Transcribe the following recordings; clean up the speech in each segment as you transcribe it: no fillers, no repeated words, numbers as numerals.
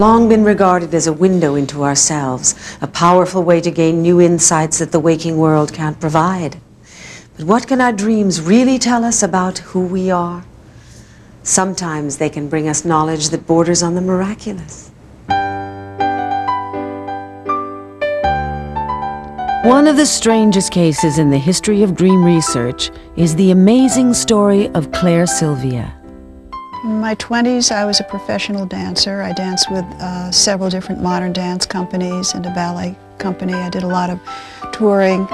Long been regarded as a window into ourselves, a powerful way to gain new insights that the waking world can't provide. But what can our dreams really tell us about who we are? Sometimes they can bring us knowledge that borders on the miraculous. One of the strangest cases in the history of dream research is the amazing story of Claire Sylvia. In my 20s, I was a professional dancer. I danced with several different modern dance companies and a ballet company. I did a lot of touring.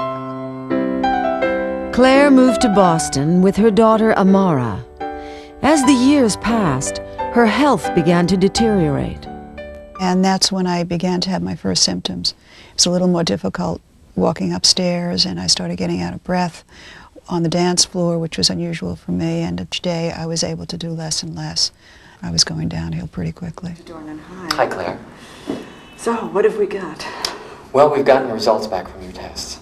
Claire moved to Boston with her daughter Amara. As the years passed, her health began to deteriorate. And that's when I began to have my first symptoms. It was a little more difficult walking upstairs, and I started getting out of breath on the dance floor, which was unusual for me, and each day I was able to do less and less. I was going downhill pretty quickly. Hi, Claire. So, what have we got? Well, we've gotten the results back from your tests.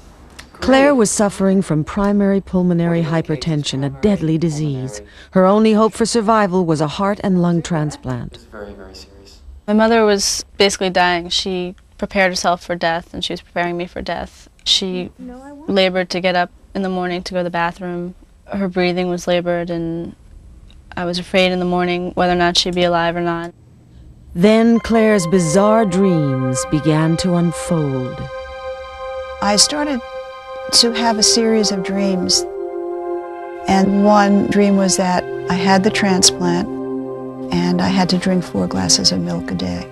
Claire was suffering from primary pulmonary hypertension, a deadly disease. Her only hope for survival was a heart and lung transplant. It's very, very serious. My mother was basically dying. She prepared herself for death, and she was preparing me for death. She labored to get up in the morning to go to the bathroom. Her breathing was labored, and I was afraid in the morning whether or not she'd be alive or not. Then Claire's bizarre dreams began to unfold. I started to have a series of dreams, and one dream was that I had the transplant and I had to drink 4 glasses of milk a day.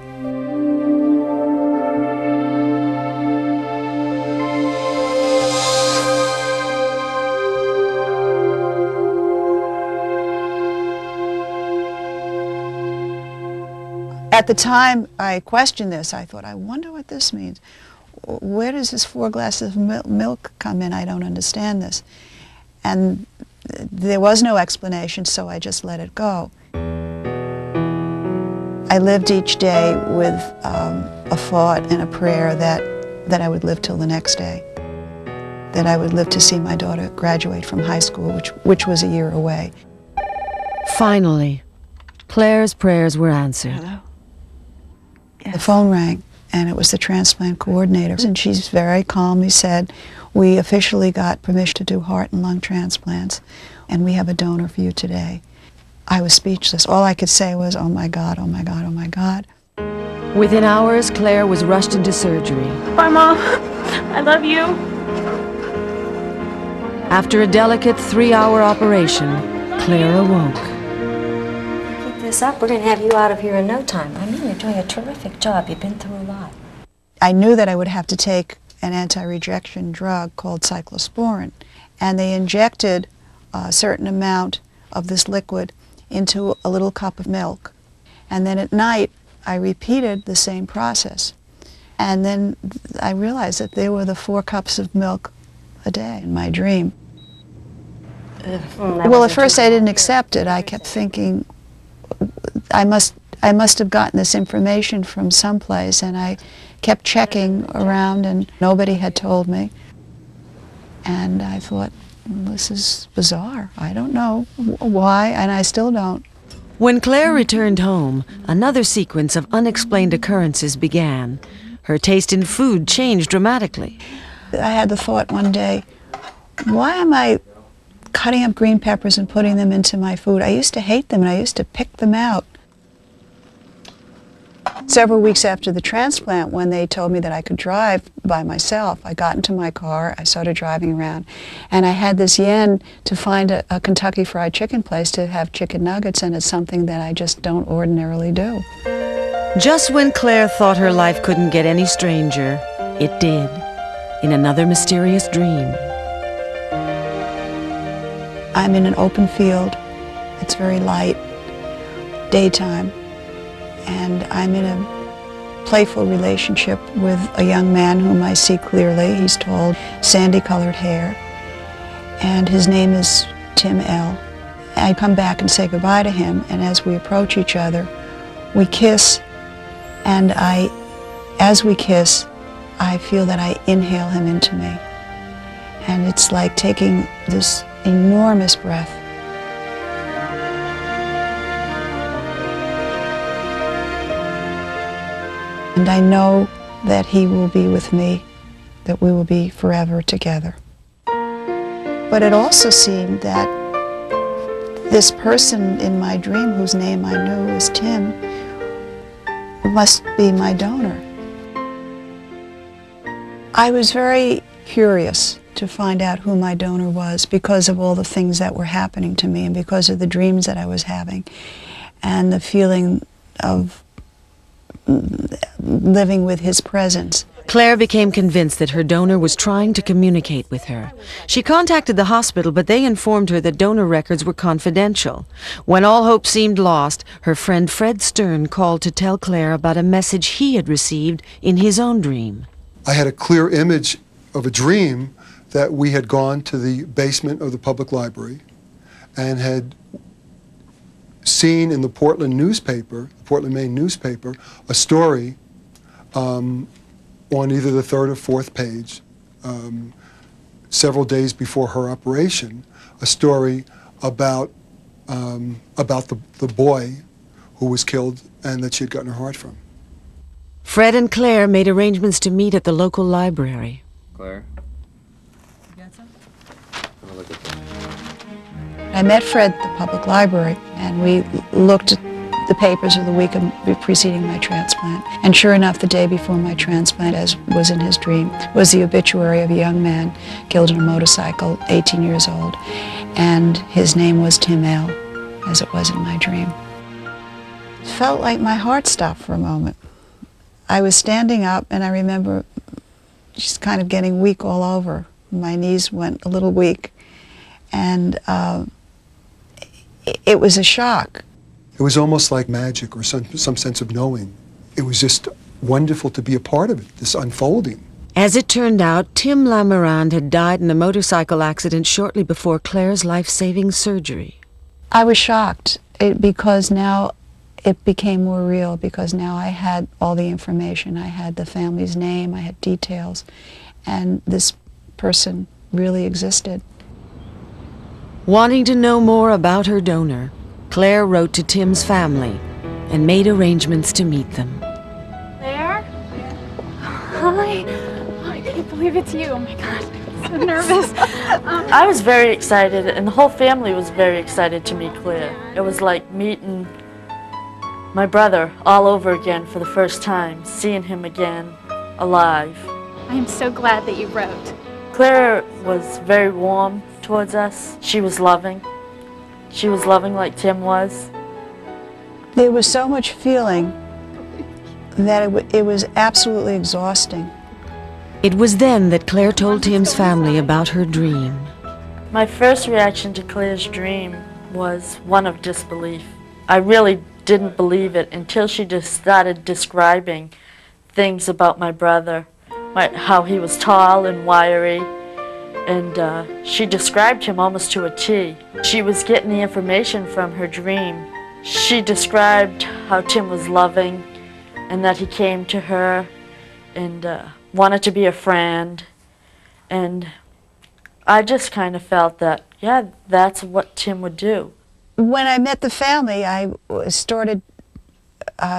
At the time I questioned this, I thought, I wonder what this means. Where does this 4 glasses of milk come in? I don't understand this. And there was no explanation, so I just let it go. I lived each day with a thought and a prayer that I would live till the next day, that I would live to see my daughter graduate from high school, which was a year away. Finally, Claire's prayers were answered. Hello? Yes. The phone rang, and it was the transplant coordinator, and she very calmly said, "We officially got permission to do heart and lung transplants, and we have a donor for you today." I was speechless. All I could say was, "Oh my God, oh my God, oh my God." Within hours, Claire was rushed into surgery. Bye, Mom. I love you. After a delicate 3-hour operation, Claire awoke. Keep this up, we're going to have you out of here in no time. I mean, you're doing a terrific job. You've been through a lot. I knew that I would have to take an anti-rejection drug called cyclosporin, and they injected a certain amount of this liquid into a little cup of milk. And then at night, I repeated the same process. And then I realized that there were the 4 cups of milk a day in my dream. Well, at first I didn't accept it. I kept thinking, I must have gotten this information from someplace, and I kept checking around, and nobody had told me. And I thought, this is bizarre. I don't know why, and I still don't. When Claire returned home, another sequence of unexplained occurrences began. Her taste in food changed dramatically. I had the thought one day, why am I cutting up green peppers and putting them into my food? I used to hate them, and I used to pick them out. Several weeks after the transplant, when they told me that I could drive by myself, I got into my car, I started driving around, and I had this yen to find a Kentucky Fried Chicken place to have chicken nuggets, and it's something that I just don't ordinarily do. Just when Claire thought her life couldn't get any stranger, it did, in another mysterious dream. I'm in an open field. It's very light, daytime, and I'm in a playful relationship with a young man whom I see clearly. He's tall, sandy-colored hair, and his name is Tim L. I come back and say goodbye to him, and as we approach each other, we kiss, and as we kiss, I feel that I inhale him into me. And it's like taking this enormous breath. And I know that he will be with me, that we will be forever together. But it also seemed that this person in my dream, whose name I knew was Tim, must be my donor. I was very curious to find out who my donor was because of all the things that were happening to me and because of the dreams that I was having and the feeling of living with his presence. Claire became convinced that her donor was trying to communicate with her. She contacted the hospital, but they informed her that donor records were confidential. When all hope seemed lost, her friend Fred Stern called to tell Claire about a message he had received in his own dream. I had a clear image of a dream that we had gone to the basement of the public library and had seen in the Portland newspaper, the Portland, Maine newspaper, a story on either the third or fourth page, several days before her operation, a story about the boy who was killed and that she had gotten her heart from. Fred and Claire made arrangements to meet at the local library. Claire? You got some? Have a look at that. I met Fred at the public library, and we looked at the papers of the week preceding my transplant. And sure enough, the day before my transplant, as was in his dream, was the obituary of a young man killed on a motorcycle, 18 years old. And his name was Tim L., as it was in my dream. It felt like my heart stopped for a moment. I was standing up, and I remember just kind of getting weak all over. My knees went a little weak, and it was a shock. It was almost like magic or some sense of knowing. It was just wonderful to be a part of it, this unfolding. As it turned out, Tim Lamarand had died in a motorcycle accident shortly before Claire's life-saving surgery. I was shocked because now it became more real, because now I had all the information. I had the family's name, I had details, and this person really existed. Wanting to know more about her donor, Claire wrote to Tim's family and made arrangements to meet them. Claire? Hi. Oh, I can't believe it's you. Oh my God, I'm so nervous. I was very excited, and the whole family was very excited to meet Claire. It was like meeting my brother all over again for the first time, seeing him again, alive. I am so glad that you wrote. Claire was very warm towards us. She was loving. She was loving like Tim was. There was so much feeling that it was absolutely exhausting. It was then that Claire told Tim's family about her dream. My first reaction to Claire's dream was one of disbelief. I really didn't believe it until she just started describing things about my brother, how he was tall and wiry, and she described him almost to a T. She was getting the information from her dream. She described how Tim was loving and that he came to her and wanted to be a friend. And I just kind of felt that, yeah, that's what Tim would do. When I met the family, I started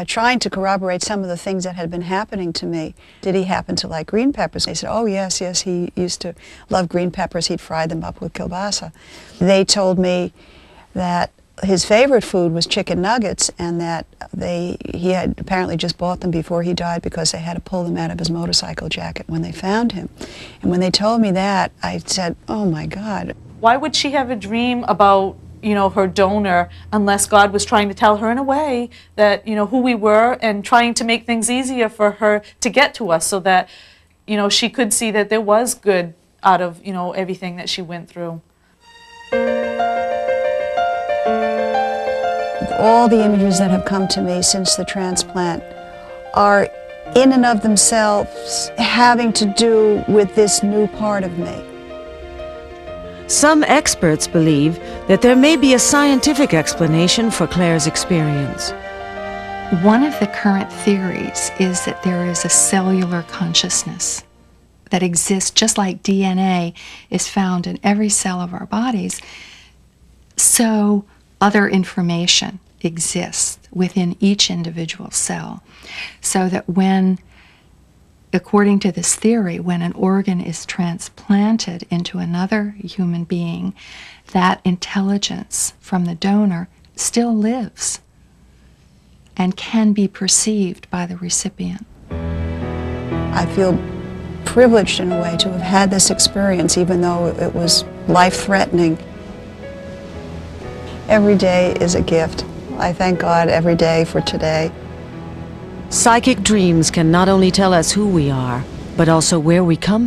trying to corroborate some of the things that had been happening to me. Did he happen to like green peppers? They said, oh yes, he used to love green peppers. He'd fry them up with kielbasa. They told me that his favorite food was chicken nuggets, and that he had apparently just bought them before he died because they had to pull them out of his motorcycle jacket when they found him. And when they told me that, I said, oh my God. Why would she have a dream about, you know, her donor, unless God was trying to tell her in a way that, you know, who we were and trying to make things easier for her to get to us so that, you know, she could see that there was good out of, you know, everything that she went through. All the images that have come to me since the transplant are in and of themselves having to do with this new part of me. Some experts believe that there may be a scientific explanation for Claire's experience. One of the current theories is that there is a cellular consciousness that exists just like DNA is found in every cell of our bodies. So other information exists within each individual cell. So that when, according to this theory, when an organ is transplanted into another human being, that intelligence from the donor still lives and can be perceived by the recipient. I feel privileged in a way to have had this experience, even though it was life-threatening. Every day is a gift. I thank God every day for today. Psychic dreams can not only tell us who we are, but also where we come